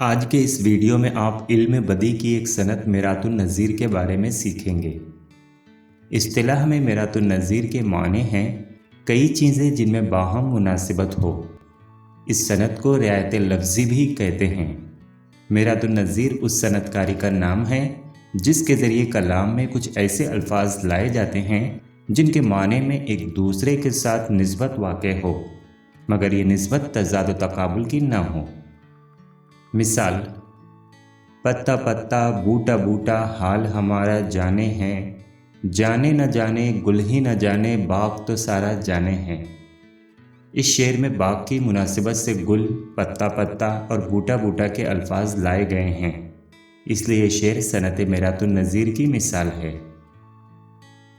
आज के इस वीडियो में आप इल्म बदी की एक सनत मेरातुन नज़ीर के बारे में सीखेंगे। इस्तिलाह में मेरातुन नज़ीर के माने हैं कई चीज़ें जिनमें बाहम मुनासिबत हो। इस सनत को रियायत लफ्ज़ी भी कहते हैं। मेरातुन नज़ीर उस सनतकारी का नाम है जिसके ज़रिए कलाम में कुछ ऐसे अल्फाज लाए जाते हैं जिनके माने में एक दूसरे के साथ निस्बत वाक़े हो, मगर ये निस्बत तज़ाद तकाबुल की ना हो। मिसाल, पत्ता पत्ता बूटा बूटा हाल हमारा जाने हैं, जाने न जाने गुल ही न जाने बाग तो सारा जाने हैं। इस शेर में बाग की मुनासिबत से गुल, पत्ता पत्ता और बूटा बूटा के अल्फाज लाए गए हैं, इसलिए ये शेर सनत मेरातुन नज़ीर की मिसाल है।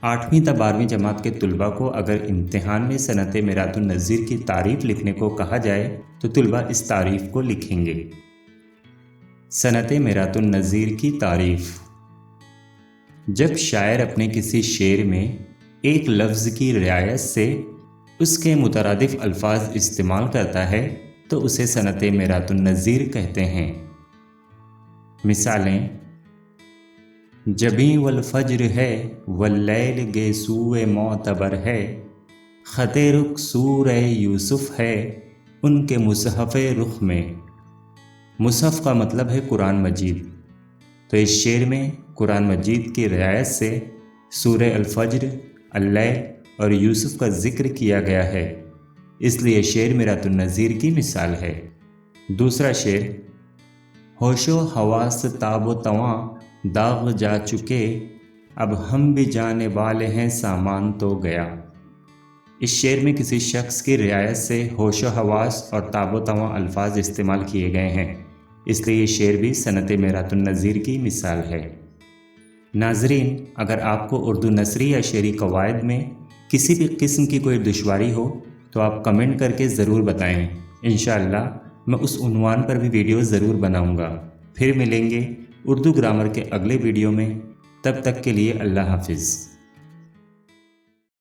8वीं ता 12वीं जमात के तुलबा को अगर इम्तिहान में सनत मेरातुन नज़ीर की तारीफ़ लिखने को कहा जाए तो तुलबा इस तारीफ़ को लिखेंगे। सनत मेरातुन नज़ीर की तारीफ़। जब शायर अपने किसी शेर में एक लफ्ज़ की रियायत से उसके मुतरादिफ अल्फाज इस्तेमाल करता है तो उसे सनत मेरातुन नज़ीर कहते हैं। मिसालें, जबी वल फज्र है वल्लैल गे सूए मोतबर है, ख़ते रुख सूर यूसुफ है उनके मुसहफ़ रुख में। मुसहफ़ का मतलब है कुरान मजीद, तो इस शेर में कुरान मजीद की रियायत से सूरह अल-फज्र, अल-लैल और यूसुफ का जिक्र किया गया है, इसलिए शेर मेरातुन नज़ीर की मिसाल है। दूसरा शेर, होशो हवास ताबो तवां दाग जा चुके, अब हम भी जाने वाले हैं सामान तो गया। इस शेर में किसी शख्स की रियायत से होशो हवास और ताबो तवां अल्फाज इस्तेमाल किए गए हैं, इसलिए ये शेर भी सनत मेरातुन नज़ीर की मिसाल है। नाज़रीन, अगर आपको उर्दू नसरी या शेरी कवायद में किसी भी किस्म की कोई दुश्वारी हो तो आप कमेंट करके ज़रूर बताएं। इंशाअल्लाह मैं उस उन्वान पर भी वीडियो ज़रूर बनाऊंगा। फिर मिलेंगे उर्दू ग्रामर के अगले वीडियो में। तब तक के लिए अल्लाह हाफिज़।